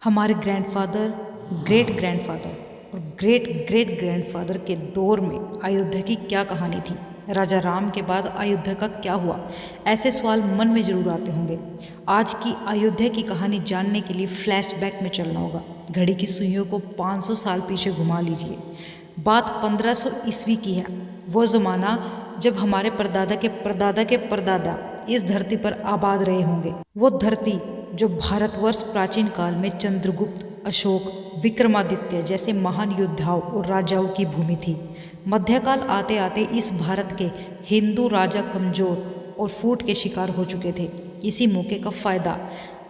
हमारे grandfather, great grandfather और great great grandfather के दौर में अयोध्या की क्या कहानी थी। राजा राम के बाद अयोध्या का क्या हुआ, ऐसे सवाल मन में जरूर आते होंगे। आज की अयोध्या की कहानी जानने के लिए फ्लैशबैक में चलना होगा। घड़ी की सुइयों को 500 साल पीछे घुमा लीजिए। बात 1500 ईस्वी की है। वो ज़माना जब हमारे परदादा के परदादा इस धरती पर आबाद रहे होंगे। वो धरती जो भारतवर्ष प्राचीन काल में चंद्रगुप्त, अशोक, विक्रमादित्य जैसे महान योद्धाओं और राजाओं की भूमि थी। मध्यकाल आते आते इस भारत के हिंदू राजा कमजोर और फूट के शिकार हो चुके थे। इसी मौके का फायदा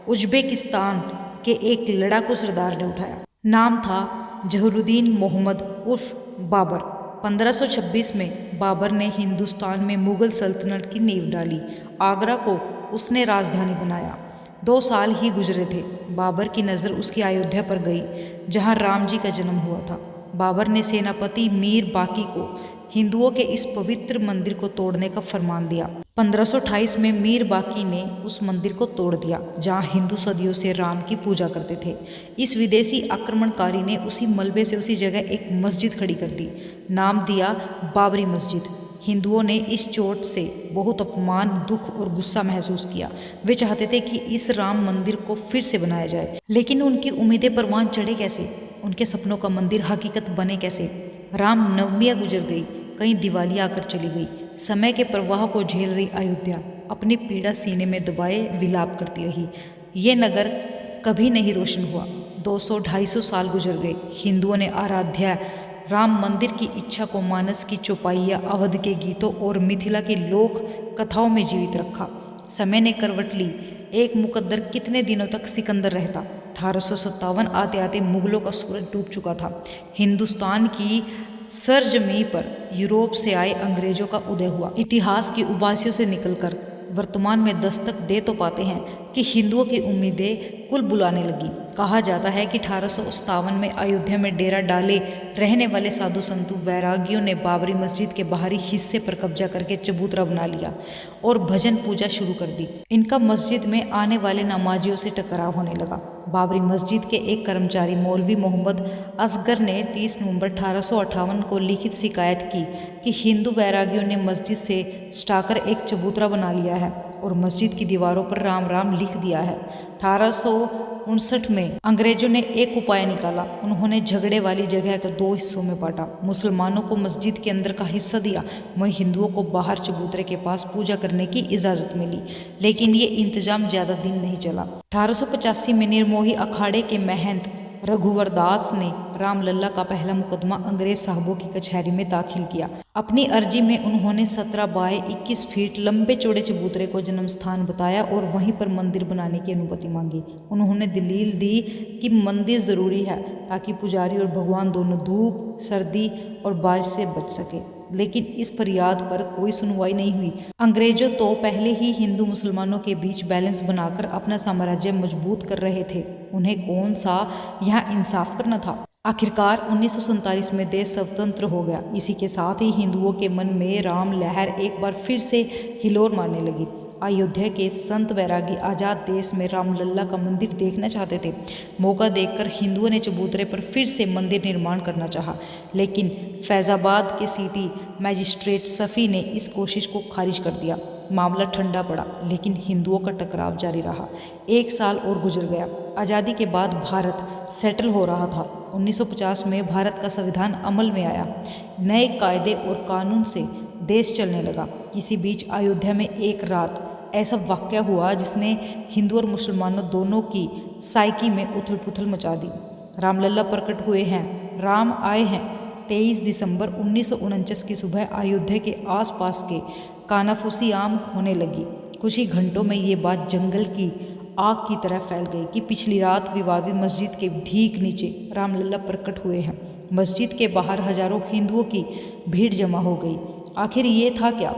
उज्बेकिस्तान के एक लड़ाकू सरदार ने उठाया। नाम था जहरुद्दीन मोहम्मद उर्फ बाबर। 1526 में बाबर ने हिंदुस्तान में मुगल सल्तनत की नींव डाली। आगरा को उसने राजधानी बनाया। 2 साल ही गुजरे थे, बाबर की नज़र उसकी अयोध्या पर गई, जहां राम जी का जन्म हुआ था। बाबर ने सेनापति मीर बाकी को हिंदुओं के इस पवित्र मंदिर को तोड़ने का फरमान दिया। 1528 में मीर बाकी ने उस मंदिर को तोड़ दिया, जहां हिंदू सदियों से राम की पूजा करते थे। इस विदेशी आक्रमणकारी ने उसी मलबे से उसी जगह एक मस्जिद खड़ी कर दी। नाम दिया बाबरी मस्जिद। हिंदुओं ने इस चोट से बहुत अपमान, दुख और गुस्सा महसूस किया। वे चाहते थे कि इस राम मंदिर को फिर से बनाया जाए, लेकिन उनकी उम्मीदें परवान चढ़े कैसे? उनके सपनों का मंदिर हकीकत बने कैसे? राम नवमियाँ गुजर गई, कई दिवालियाँ आकर चली गई। समय के प्रवाह को झेल रही अयोध्या अपनी पीड़ा सीने में दबाए विलाप करती रही। ये नगर कभी नहीं रोशन हुआ। 200-250 साल गुजर गए। हिंदुओं ने आराध्या राम मंदिर की इच्छा को मानस की चौपाइयाँ, अवध के गीतों और मिथिला की लोक कथाओं में जीवित रखा। समय ने करवट ली। एक मुकद्दर कितने दिनों तक सिकंदर रहता? 1857 आते आते मुगलों का सूरज डूब चुका था। हिंदुस्तान की सरजमी पर यूरोप से आए अंग्रेजों का उदय हुआ। इतिहास की उबासियों से निकलकर वर्तमान में दस्तक दे तो पाते हैं कि हिंदुओं की उम्मीदें कुल बुलाने लगी। कहा जाता है कि 1857 में अयोध्या में डेरा डाले रहने वाले साधु संतों वैरागियों ने बाबरी मस्जिद के बाहरी हिस्से पर कब्जा करके चबूतरा बना लिया और भजन पूजा शुरू कर दी। इनका मस्जिद में आने वाले नमाजियों से टकराव होने लगा। बाबरी मस्जिद के एक कर्मचारी मौलवी मोहम्मद असगर ने 30 नवंबर 1858 को लिखित शिकायत की कि हिंदू वैरागियों ने मस्जिद से सटाकर एक चबूतरा बना लिया है और मस्जिद की दीवारों पर राम राम लिख दिया है। 1859 में अंग्रेजों ने एक उपाय निकाला। उन्होंने झगड़े वाली जगह को 2 हिस्सों में बांटा। मुसलमानों को मस्जिद के अंदर का हिस्सा दिया, वहीं हिंदुओं को बाहर चबूतरे के पास पूजा करने की इजाज़त मिली। लेकिन ये इंतजाम ज़्यादा दिन नहीं चला। 1885 में निर्मोही अखाड़े के महंत रघुवर दास ने रामलला का पहला मुकदमा अंग्रेज साहबों की कचहरी में दाखिल किया। अपनी अर्जी में उन्होंने 17 बाय 21 फीट लंबे चौड़े चबूतरे को जन्म स्थान बताया और वहीं पर मंदिर बनाने की अनुमति मांगी। उन्होंने दलील दी कि मंदिर ज़रूरी है ताकि पुजारी और भगवान दोनों धूप, सर्दी और बारिश से बच सके। लेकिन इस फरियाद पर कोई सुनवाई नहीं हुई। अंग्रेजों तो पहले ही हिंदू मुसलमानों के बीच बैलेंस बनाकर अपना साम्राज्य मजबूत कर रहे थे। उन्हें कौन सा यहाँ इंसाफ करना था? आखिरकार 1947 में देश स्वतंत्र हो गया। इसी के साथ ही हिंदुओं के मन में राम लहर एक बार फिर से हिलोर मारने लगी। अयोध्या के संत वैरागी आज़ाद देश में रामलला का मंदिर देखना चाहते थे। मौका देखकर हिंदुओं ने चबूतरे पर फिर से मंदिर निर्माण करना चाहा, लेकिन फैज़ाबाद के सिटी मैजिस्ट्रेट सफ़ी ने इस कोशिश को खारिज कर दिया। मामला ठंडा पड़ा, लेकिन हिंदुओं का टकराव जारी रहा। 1 साल और गुजर गया। आज़ादी के बाद भारत सेटल हो रहा था। 1950 में भारत का संविधान अमल में आया। नए कायदे और कानून से देश चलने लगा। इसी बीच अयोध्या में एक रात ऐसा वाक़या हुआ जिसने हिंदू और मुसलमानों दोनों की साइकी में उथल पुथल मचा दी। रामलला प्रकट हुए हैं, राम आए हैं। 23 दिसंबर 1949 की सुबह अयोध्या के आसपास के कानाफूसी आम होने लगी। कुछ ही घंटों में ये बात जंगल की आग की तरह फैल गई कि पिछली रात विवादी मस्जिद के ठीक नीचे रामलला प्रकट हुए हैं। मस्जिद के बाहर हजारों हिंदुओं की भीड़ जमा हो गई। आखिर ये था क्या?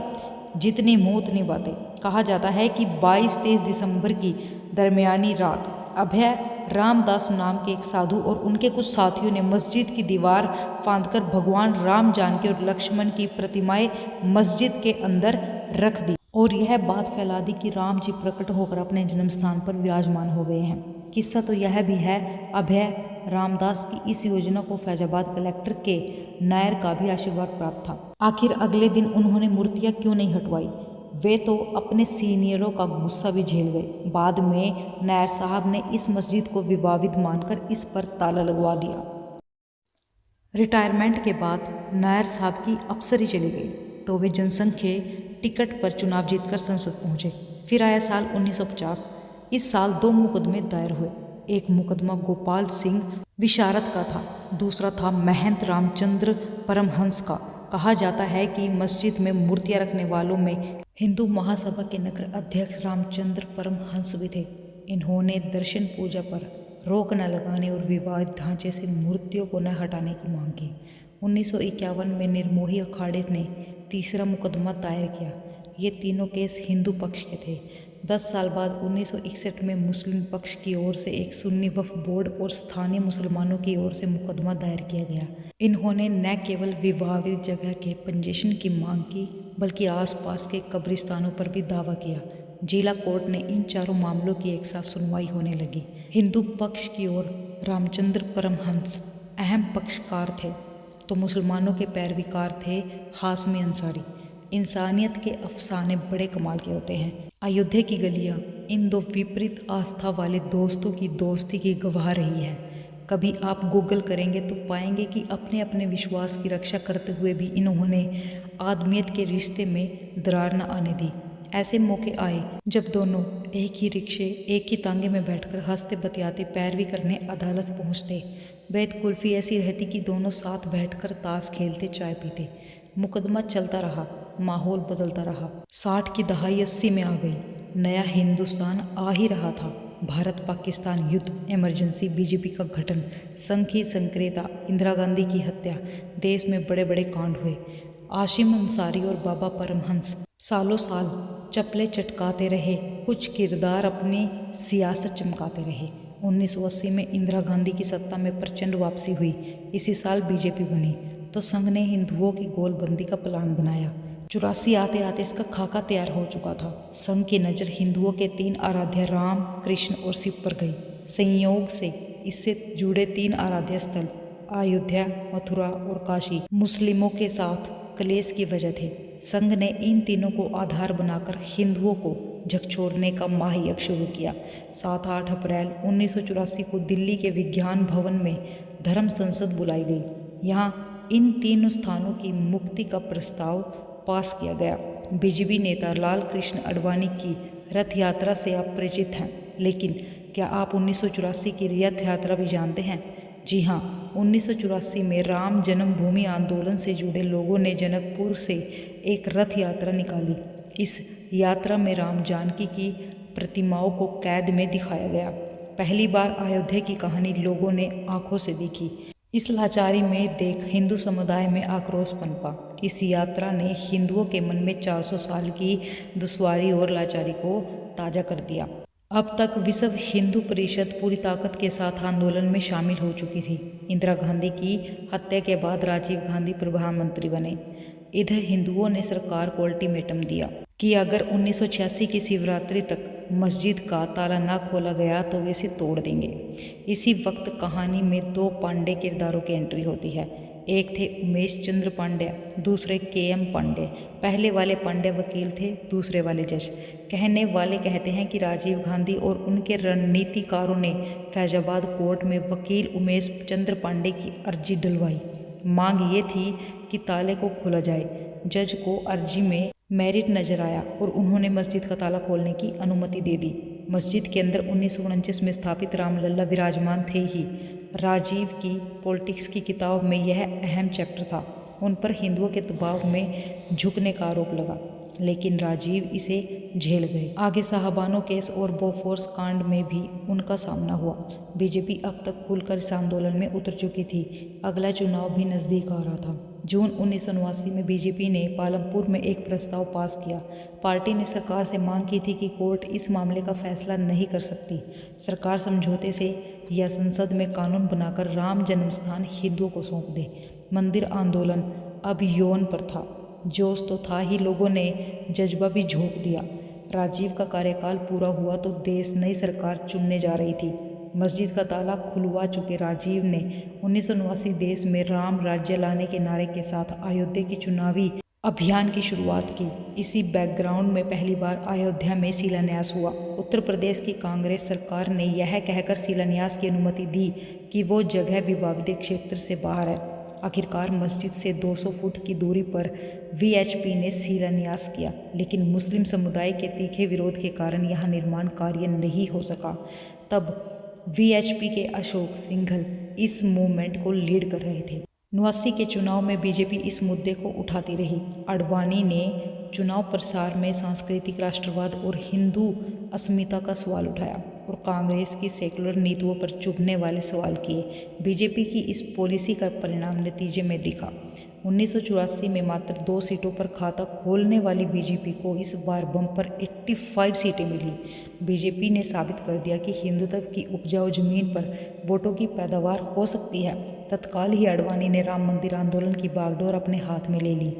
जितनी मुँह उतनी बातें। कहा जाता है कि 22-23 दिसंबर की दरमियानी रात अभय रामदास नाम के एक साधु और उनके कुछ साथियों ने मस्जिद की दीवार फांदकर भगवान राम, जानकी और लक्ष्मण की प्रतिमाएं मस्जिद के अंदर रख दी और यह बात फैला दी कि राम जी प्रकट होकर अपने जन्म स्थान पर विराजमान हो गए हैं। किस्सा तो यह भी है, अभय रामदास की इस योजना को फैजाबाद कलेक्टर के नायर का भी आशीर्वाद प्राप्त था। आखिर अगले दिन उन्होंने मूर्तियां क्यों नहीं हटवाई? वे तो अपने सीनियरों का गुस्सा भी झेल गए। बाद में नायर साहब ने इस मस्जिद को विवादित मानकर इस पर ताला लगवा दिया। रिटायरमेंट के बाद नायर साहब की अफसरी चली गई तो वे जनसंघ के टिकट पर चुनाव जीतकर संसद पहुंचे। फिर आया साल 1950। इस साल 2 मुकदमे दायर हुए। एक मुकदमा गोपाल सिंह विशारद का था, दूसरा था महंत रामचंद्र परमहंस का। कहा जाता है कि मस्जिद में मूर्तियां रखने वालों में हिंदू महासभा के नगर अध्यक्ष रामचंद्र परमहंस भी थे। इन्होंने दर्शन पूजा पर रोक न लगाने और विवादित ढांचे से मूर्तियों को न हटाने की मांग की। 1951 में निर्मोही अखाड़े ने तीसरा मुकदमा दायर किया। ये तीनों केस हिंदू पक्ष के थे। 10 साल बाद 1961 में मुस्लिम पक्ष की ओर से एक सुन्नी वक्फ बोर्ड और स्थानीय मुसलमानों की ओर से मुकदमा दायर किया गया। इन्होंने न केवल विवादित जगह के पंजेशन की मांग की बल्कि आसपास के कब्रिस्तानों पर भी दावा किया। जिला कोर्ट ने इन चारों मामलों की एक साथ सुनवाई होने लगी। हिंदू पक्ष की ओर रामचंद्र परमहंस अहम पक्षकार थे तो मुसलमानों के पैरवीकार थे हाशमी अंसारी। इंसानियत के अफसाने बड़े कमाल के होते हैं। अयोध्या की गलियां इन दो विपरीत आस्था वाले दोस्तों की दोस्ती की गवाह रही है। कभी आप गूगल करेंगे तो पाएंगे कि अपने अपने विश्वास की रक्षा करते हुए भी इन्होंने आदमियत के रिश्ते में दरार न आने दी। ऐसे मौके आए जब दोनों एक ही रिक्शे, एक ही तांगे में बैठकर हंसते बतियाते पैरवी करने अदालत पहुंचते। बैत कुल्फी ऐसी रहती कि दोनों साथ बैठकर ताश खेलते, चाय पीते। मुकदमा चलता रहा, माहौल बदलता रहा। 60 की दहाई 80 में आ गई। नया हिंदुस्तान आ ही रहा था। भारत पाकिस्तान युद्ध, इमरजेंसी, बीजेपी का गठन, संघ की संक्रेता, इंदिरा गांधी की हत्या, देश में बड़े बड़े कांड हुए। आशिम अंसारी और बाबा परमहंस सालों साल चप्पलें चटकाते रहे, कुछ किरदार अपनी सियासत चमकाते रहे। 1980 में इंदिरा गांधी की सत्ता में प्रचंड वापसी हुई। इसी साल बीजेपी बनी तो संघ ने हिंदुओं की गोलबंदी का प्लान बनाया। 84 आते आते इसका खाका तैयार हो चुका था। संघ की नज़र हिंदुओं के 3 आराध्य राम, कृष्ण और शिव पर गई। संयोग से इससे जुड़े 3 आराध्य स्थल अयोध्या, मथुरा और काशी मुस्लिमों के साथ कलेश की वजह थे। संघ ने इन तीनों को आधार बनाकर हिंदुओं को झकझोरने का महायज्ञ शुरू किया। 7-8 अप्रैल 1984 को दिल्ली के विज्ञान भवन में धर्म संसद बुलाई गई। यहाँ इन तीनों स्थानों की मुक्ति का प्रस्ताव पास किया गया। बीजेपी नेता लाल कृष्ण आडवाणी की रथ यात्रा से आप परिचित हैं, लेकिन क्या आप 1984 की रथ यात्रा भी जानते हैं? जी हाँ, 1984 में राम जन्मभूमि आंदोलन से जुड़े लोगों ने जनकपुर से एक रथ यात्रा निकाली। इस यात्रा में राम जानकी की प्रतिमाओं को कैद में दिखाया गया। पहली बार अयोध्या की कहानी लोगों ने आंखों से देखी। इस लाचारी में देख हिंदू समुदाय में आक्रोश पनपा। इस यात्रा ने हिंदुओं के मन में 400 साल की दुश्वारी और लाचारी को ताज़ा कर दिया। अब तक विश्व हिंदू परिषद पूरी ताकत के साथ आंदोलन में शामिल हो चुकी थी। इंदिरा गांधी की हत्या के बाद राजीव गांधी प्रधानमंत्री बने। इधर हिंदुओं ने सरकार को अल्टीमेटम दिया कि अगर 1986 की शिवरात्रि तक मस्जिद का ताला न खोला गया तो वे इसे तोड़ देंगे। इसी वक्त कहानी में 2 पांडे किरदारों की एंट्री होती है। एक थे उमेश चंद्र पांड्या, दूसरे KM पांडे। पहले वाले पांडे वकील थे, दूसरे वाले जज। कहने वाले कहते हैं कि राजीव गांधी और उनके रणनीतिकारों ने फैजाबाद कोर्ट में वकील उमेश चंद्र पांडे की अर्जी डलवाई। मांग ये थी कि ताले को खोला जाए। जज को अर्जी में मेरिट नजर आया और उन्होंने मस्जिद का ताला खोलने की अनुमति दे दी। मस्जिद के अंदर 1949 में स्थापित रामलला विराजमान थे ही। राजीव की पॉलिटिक्स की किताब में यह अहम चैप्टर था। उन पर हिंदुओं के दबाव में झुकने का आरोप लगा, लेकिन राजीव इसे झेल गए। आगे साहबानो केस और बोफोर्स कांड में भी उनका सामना हुआ। बीजेपी अब तक खुलकर इस आंदोलन में उतर चुकी थी। अगला चुनाव भी नज़दीक आ रहा था। जून 1989 में बीजेपी ने पालमपुर में एक प्रस्ताव पास किया। पार्टी ने सरकार से मांग की थी कि कोर्ट इस मामले का फैसला नहीं कर सकती। सरकार समझौते से या संसद में कानून बनाकर राम जन्मस्थान हिंदुओं को सौंप दे। मंदिर आंदोलन अब यौन पर था। जोश तो था ही, लोगों ने जज्बा भी झोंक दिया। राजीव का कार्यकाल पूरा हुआ तो देश नई सरकार चुनने जा रही थी। मस्जिद का ताला खुलवा चुके राजीव ने 1979 देश में राम राज्य लाने के नारे के साथ अयोध्या की चुनावी अभियान की शुरुआत की। इसी बैकग्राउंड में पहली बार अयोध्या में शिलान्यास हुआ। उत्तर प्रदेश की कांग्रेस सरकार ने यह कहकर शिलान्यास की अनुमति दी कि वो जगह विवादित क्षेत्र से बाहर है। आखिरकार मस्जिद से 200 फुट की दूरी पर वीएचपी ने शिलान्यास किया, लेकिन मुस्लिम समुदाय के तीखे विरोध के कारण यह निर्माण कार्य नहीं हो सका। तब वीएचपी के अशोक सिंघल इस मूवमेंट को लीड कर रहे थे। 89 के चुनाव में बीजेपी इस मुद्दे को उठाती रही। आडवाणी ने चुनाव प्रचार में सांस्कृतिक राष्ट्रवाद और हिंदू अस्मिता का सवाल उठाया और कांग्रेस की सेकुलर नीतियों पर चुभने वाले सवाल किए। बीजेपी की इस पॉलिसी का परिणाम नतीजे में दिखा। 1984 में मात्र 2 सीटों पर खाता खोलने वाली बीजेपी को इस बार बम्पर 85 सीटें मिली। बीजेपी ने साबित कर दिया कि हिंदुत्व की उपजाऊ जमीन पर वोटों की पैदावार हो सकती है। तत्काल ही आडवाणी ने राम मंदिर आंदोलन की बागडोर अपने हाथ में ले ली।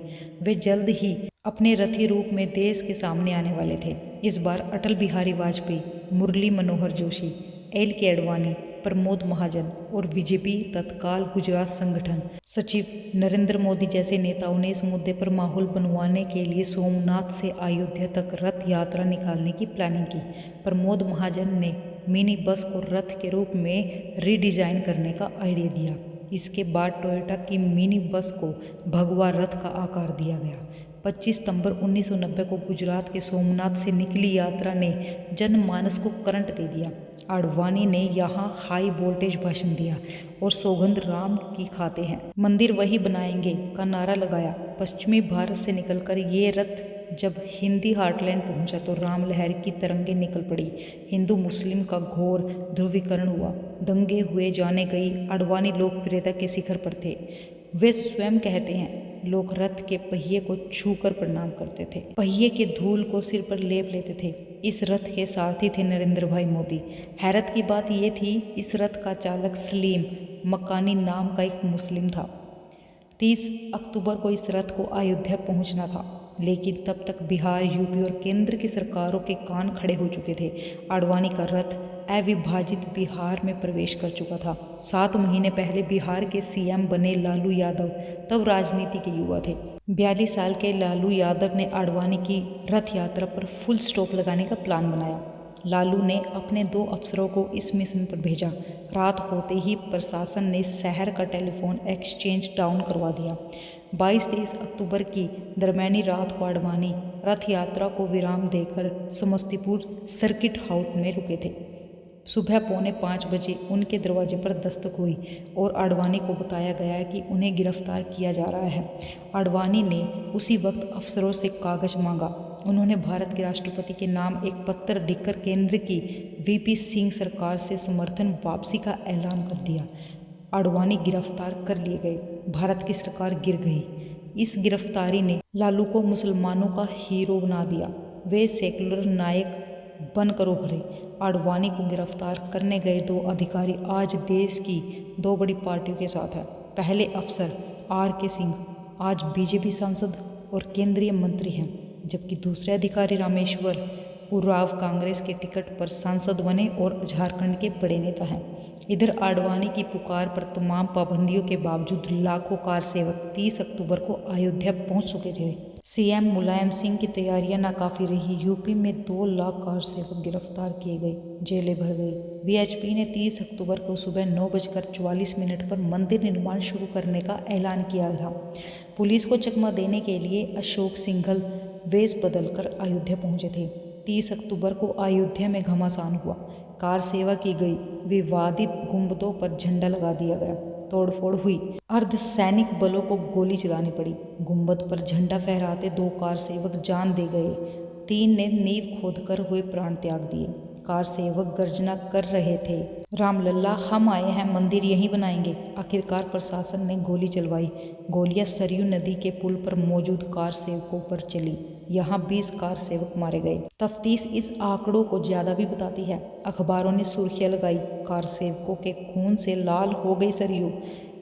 वे जल्द ही अपने रथी रूप में देश के सामने आने वाले थे। इस बार अटल बिहारी वाजपेयी, मुरली मनोहर जोशी, एल के आडवाणी, प्रमोद महाजन और बीजेपी तत्काल गुजरात संगठन सचिव नरेंद्र मोदी जैसे नेताओं ने इस मुद्दे पर माहौल बनवाने के लिए सोमनाथ से अयोध्या तक रथ यात्रा निकालने की प्लानिंग की। प्रमोद महाजन ने मिनी बस को रथ के रूप में रीडिजाइन करने का आइडिया दिया। इसके बाद टोयोटा की मिनी बस को भगवा रथ का आकार दिया गया। 25 सितंबर 1990 को गुजरात के सोमनाथ से निकली यात्रा ने जनमानस को करंट दे दिया। आडवाणी ने यहाँ हाई वोल्टेज भाषण दिया और सौगंध राम की खाते हैं, मंदिर वही बनाएंगे का नारा लगाया। पश्चिमी भारत से निकलकर ये रथ जब हिंदी हार्टलैंड पहुंचा तो राम लहर की तरंगें निकल पड़ी। हिंदू मुस्लिम का घोर ध्रुवीकरण हुआ। दंगे हुए जाने गई। आडवाणी लोकप्रियता के शिखर पर थे। वे स्वयं कहते हैं, लोग रथ के पहिए को छूकर प्रणाम करते थे, पहिए के धूल को सिर पर लेप लेते थे। इस रथ के सारथी थे नरेंद्र भाई मोदी। हैरत की बात यह थी, इस रथ का चालक सलीम मकानी नाम का एक मुस्लिम था। 30 अक्टूबर को इस रथ को अयोध्या पहुंचना था, लेकिन तब तक बिहार, यूपी और केंद्र की सरकारों के कान खड़े हो चुके थे। आडवाणी का रथ अविभाजित बिहार में प्रवेश कर चुका था। 7 महीने पहले बिहार के सीएम बने लालू यादव तब राजनीति के युवा थे। 42 साल के लालू यादव ने आडवाणी की रथ यात्रा पर फुल स्टॉप लगाने का प्लान बनाया। लालू ने अपने 2 अफसरों को इस मिशन पर भेजा। रात होते ही प्रशासन ने शहर का टेलीफोन एक्सचेंज डाउन करवा दिया। 22-23 अक्टूबर की दरमियानी रात को आडवाणी रथ यात्रा को विराम देकर समस्तीपुर सर्किट हाउस में रुके थे। सुबह 4:45 बजे उनके दरवाजे पर दस्तक हुई और आडवाणी को बताया गया कि उन्हें गिरफ्तार किया जा रहा है। आडवाणी ने उसी वक्त अफसरों से कागज मांगा। उन्होंने भारत के राष्ट्रपति के नाम एक पत्र लिखकर केंद्र की वीपी सिंह सरकार से समर्थन वापसी का ऐलान कर दिया। आडवाणी गिरफ्तार कर लिए गए। भारत की सरकार गिर गई। इस गिरफ्तारी ने लालू को मुसलमानों का हीरो बना दिया। वे सेकुलर नायक बनकर उभरे। आडवाणी को गिरफ्तार करने गए 2 अधिकारी आज देश की 2 बड़ी पार्टियों के साथ हैं। पहले अफसर RK सिंह आज बीजेपी सांसद और केंद्रीय मंत्री हैं, जबकि दूसरे अधिकारी रामेश्वर उरांव कांग्रेस के टिकट पर सांसद बने और झारखंड के बड़े नेता हैं। इधर आडवाणी की पुकार पर तमाम पाबंदियों के बावजूद लाखों कार सेवक 30 अक्टूबर को अयोध्या पहुंच चुके थे। सीएम मुलायम सिंह की तैयारियां नाकाफी रही। यूपी में 2 लाख कार सेवक गिरफ्तार किए गए, जेलें भर गई। वीएचपी ने 30 अक्टूबर को सुबह 9:44 पर मंदिर निर्माण शुरू करने का ऐलान किया था। पुलिस को चकमा देने के लिए अशोक सिंघल वेश बदलकर अयोध्या पहुंचे थे। 30 अक्टूबर को अयोध्या में घमासान हुआ। कार सेवा की गई। विवादित गुंबदों पर झंडा लगा दिया गया। तोड़फोड़ हुई। अर्धसैनिक बलों को गोली चलानी पड़ी। गुंबद पर झंडा फहराते 2 कार सेवक जान दे गए। 3 ने नींव खोदकर हुए प्राण त्याग दिए। कार सेवक गर्जना कर रहे थे, रामलल्ला हम आए हैं, मंदिर यहीं बनाएंगे। आखिरकार प्रशासन ने गोली चलवाई। गोलियां सरयू नदी के पुल पर मौजूद कार सेवकों पर चली। यहाँ 20 कार सेवक मारे गए। तफ्तीश इस आंकड़ों को ज्यादा भी बताती है। अखबारों ने सुर्खियां लगाई, कार सेवकों के खून से लाल हो गई सरयू।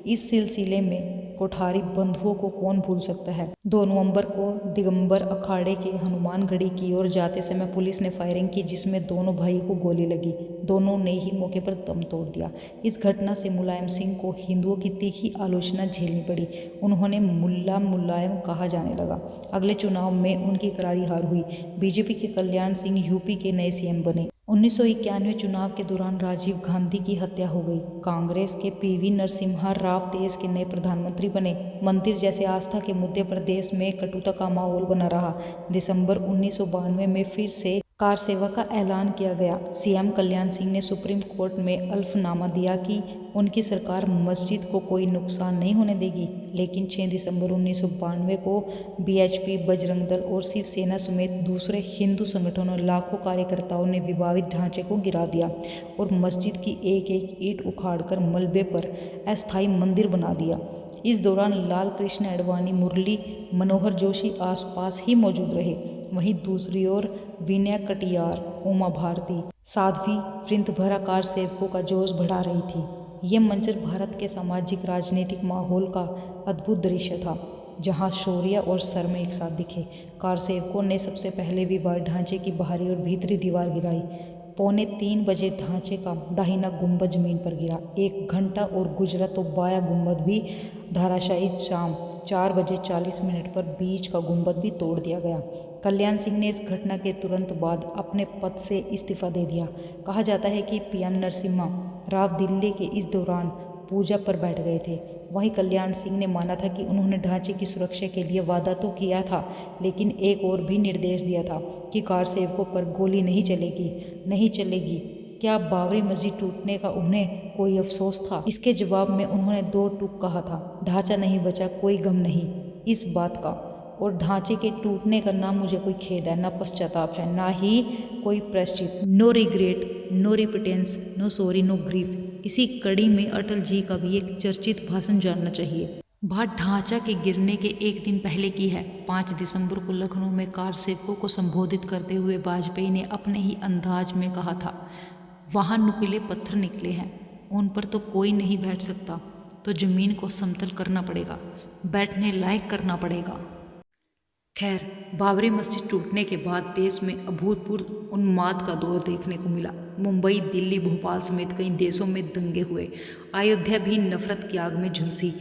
इस सिलसिले में कोठारी बंधुओं को कौन भूल सकता है। 2 नवंबर को दिगंबर अखाड़े के हनुमानगढ़ी की ओर जाते समय पुलिस ने फायरिंग की, जिसमें दोनों भाई को गोली लगी। दोनों ने ही मौके पर दम तोड़ दिया। इस घटना से मुलायम सिंह को हिंदुओं की तीखी आलोचना झेलनी पड़ी। उन्होंने मुल्ला मुलायम कहा जाने लगा। अगले चुनाव में उनकी करारी हार हुई। बीजेपी के कल्याण सिंह यूपी के नए सीएम बने। 1991 चुनाव के दौरान राजीव गांधी की हत्या हो गई। कांग्रेस के पीवी नरसिम्हा राव देश के नए प्रधानमंत्री बने। मंदिर जैसे आस्था के मुद्दे पर देश में कटुता का माहौल बना रहा। दिसंबर 1992 में फिर से कार सेवा का ऐलान किया गया। सीएम कल्याण सिंह ने सुप्रीम कोर्ट में अल्फनामा दिया कि उनकी सरकार मस्जिद को कोई नुकसान नहीं होने देगी, लेकिन 6 दिसंबर 1992 को बीएचपी, बजरंग दल और शिवसेना समेत दूसरे हिंदू संगठनों लाखों कार्यकर्ताओं ने विवादित ढांचे को गिरा दिया और मस्जिद की एक एक ईंट उखाड़कर मलबे पर अस्थायी मंदिर बना दिया। इस दौरान लाल कृष्ण आडवाणी, मुरली मनोहर जोशी आसपास ही मौजूद रहे। वहीं दूसरी ओर विनय कटियार, उमा भारती, साध्वी वृंदभरा कार सेवकों का जोश बढ़ा रही थी। ये मंजर भारत के सामाजिक राजनीतिक माहौल का अद्भुत दृश्य था, जहां शौर्य और शर्म एक साथ दिखे। कार सेवकों ने सबसे पहले विवादित ढांचे की बाहरी और भीतरी दीवार गिराई। 2:45 बजे ढांचे का दाहिना गुंबद जमीन पर गिरा। 1 घंटा और गुजरा तो बायां गुंबद भी धराशायी। शाम 4:40 पर बीच का गुंबद भी तोड़ दिया गया। कल्याण सिंह ने इस घटना के तुरंत बाद अपने पद से इस्तीफा दे दिया। कहा जाता है कि पीएम नरसिम्हा राव दिल्ली के इस दौरान पूजा पर बैठ गए थे। वहीं कल्याण सिंह ने माना था कि उन्होंने ढांचे की सुरक्षा के लिए वादा तो किया था, लेकिन एक और भी निर्देश दिया था कि कार सेवकों पर गोली नहीं चलेगी। क्या बाबरी मस्जिद टूटने का उन्हें कोई अफसोस था? इसके जवाब में उन्होंने 2 टूक कहा था, ढांचा नहीं बचा, कोई गम नहीं इस बात का, और ढांचे के टूटने का ना मुझे कोई खेद है, ना पश्चाताप है, ना ही कोई प्रायश्चित। No regret, no repentance, no sorry, no grief. इसी कड़ी में अटल जी का भी एक चर्चित भाषण जानना चाहिए। बात ढांचा के गिरने के एक दिन पहले की है। 5 दिसंबर को लखनऊ में कार सेवकों को संबोधित करते हुए वाजपेयी ने अपने ही अंदाज में कहा था, वहाँ नुकीले पत्थर निकले हैं, उन पर तो कोई नहीं बैठ सकता, तो जमीन को समतल करना पड़ेगा, बैठने लायक करना पड़ेगा। खैर, बाबरी मस्जिद टूटने के बाद देश में अभूतपूर्व उन्माद का दौर देखने को मिला। मुंबई, दिल्ली, भोपाल समेत कई देशों में दंगे हुए। अयोध्या भी नफरत की आग में झुलसी।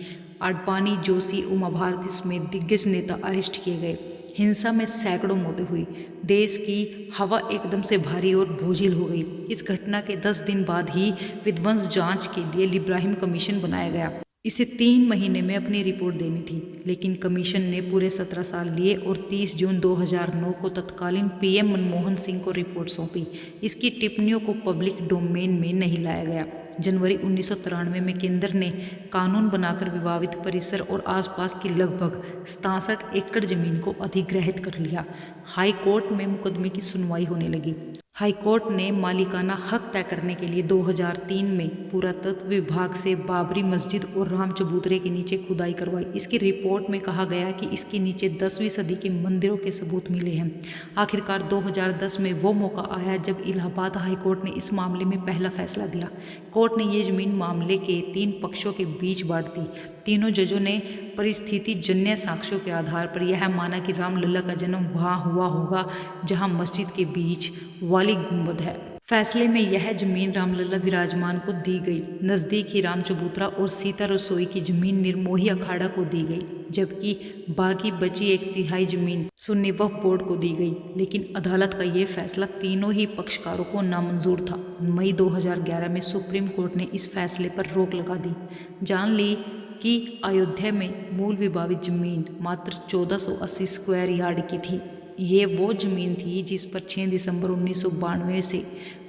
आडवाणी, जोशी, उमा भारती समेत दिग्गज नेता अरेस्ट किए गए। हिंसा में सैकड़ों मौतें हुई। देश की हवा एकदम से भारी और बोझिल हो गई। इस घटना के 10 दिन बाद ही विध्वंस जांच के लिए इब्राहिम कमीशन बनाया गया। इसे 3 महीने में अपनी रिपोर्ट देनी थी, लेकिन कमीशन ने पूरे 17 साल लिए और 30 जून 2009 को तत्कालीन पीएम मनमोहन सिंह को रिपोर्ट सौंपी। इसकी टिप्पणियों को पब्लिक डोमेन में नहीं लाया गया। जनवरी 1993 में केंद्र ने कानून बनाकर विवादित परिसर और आसपास की लगभग 67 एकड़ जमीन को अधिग्रहित कर लिया। हाई कोर्ट में मुकदमे की सुनवाई होने लगी। हाईकोर्ट ने मालिकाना हक तय करने के लिए 2003 में पुरातत्व विभाग से बाबरी मस्जिद और राम चबूतरे के नीचे खुदाई करवाई। इसकी रिपोर्ट में कहा गया कि इसके नीचे 10वीं सदी के मंदिरों के सबूत मिले हैं। आखिरकार 2010 में वो मौका आया जब इलाहाबाद हाईकोर्ट ने इस मामले में पहला फैसला दिया। कोर्ट ने ये जमीन मामले के 3 पक्षों के बीच बांट दी। तीनों जजों ने परिस्थिति जन्य साक्ष्यों के आधार पर यह माना कि रामलला का जन्म वहाँ हुआ होगा जहाँ मस्जिद के बीच वाली गुंबद है। फैसले में यह जमीन रामलला विराजमान को दी गई। नज़दीक ही राम चबूतरा और सीता रसोई की जमीन निर्मोही अखाड़ा को दी गई, जबकि बाकी बची 1/3 जमीन सुन्नी वक्फ बोर्ड को दी गई। लेकिन अदालत का ये फैसला तीनों ही पक्षकारों को नामंजूर था। मई 2011 में सुप्रीम कोर्ट ने इस फैसले पर रोक लगा दी। जान ली कि अयोध्या में मूल विवादित जमीन मात्र 1480 स्क्वायर यार्ड की थी। ये वो जमीन थी जिस पर 6 दिसंबर 1992 से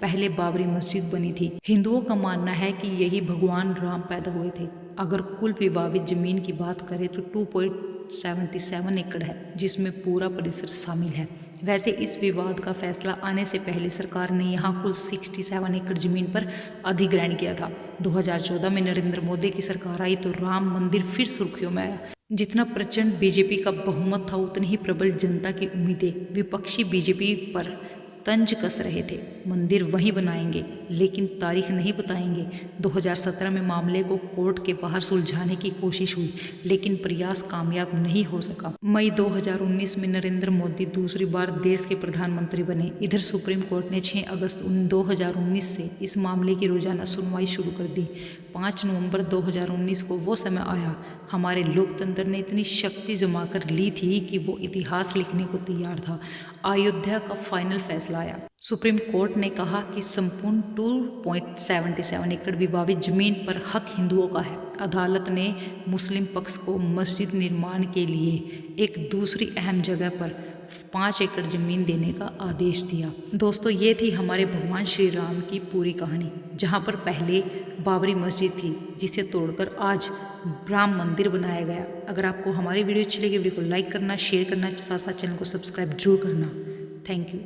पहले बाबरी मस्जिद बनी थी। हिंदुओं का मानना है कि यही भगवान राम पैदा हुए थे। अगर कुल विवादित जमीन की बात करें तो 2.77 एकड़ है, जिसमें पूरा परिसर शामिल है। वैसे इस विवाद का फैसला आने से पहले सरकार ने यहाँ कुल 67 एकड़ जमीन पर अधिग्रहण किया था। 2014 में नरेंद्र मोदी की सरकार आई तो राम मंदिर फिर सुर्खियों में आया। जितना प्रचंड बीजेपी का बहुमत था, उतनी ही प्रबल जनता की उम्मीदें विपक्षी बीजेपी पर तंज कस रहे थे। मंदिर वहीं बनाएंगे, लेकिन तारीख नहीं बताएंगे। 2017 में मामले को कोर्ट के बाहर सुलझाने की कोशिश हुई, लेकिन प्रयास कामयाब नहीं हो सका। मई 2019 में नरेंद्र मोदी दूसरी बार देश के प्रधानमंत्री बने। इधर सुप्रीम कोर्ट ने 6 अगस्त 2019 से इस मामले की रोजाना सुनवाई शुरू कर दी। 5 नवंबर 2019 को वो समय आया, हमारे लोकतंत्र ने इतनी शक्ति जमा कर ली थी कि वो इतिहास लिखने को तैयार था। अयोध्या का फाइनल फैसला आया। सुप्रीम कोर्ट ने कहा कि संपूर्ण 2.77 एकड़ विवादित जमीन पर हक हिंदुओं का है। अदालत ने मुस्लिम पक्ष को मस्जिद निर्माण के लिए एक दूसरी अहम जगह पर 5 एकड़ जमीन देने का आदेश दिया। दोस्तों, ये थी हमारे भगवान श्री राम की पूरी कहानी, जहाँ पर पहले बाबरी मस्जिद थी, जिसे तोड़कर आज राम मंदिर बनाया गया। अगर आपको हमारी वीडियो अच्छी लगी, वीडियो को लाइक करना, शेयर करना, साथ साथ चैनल को सब्सक्राइब जरूर करना। Thank you.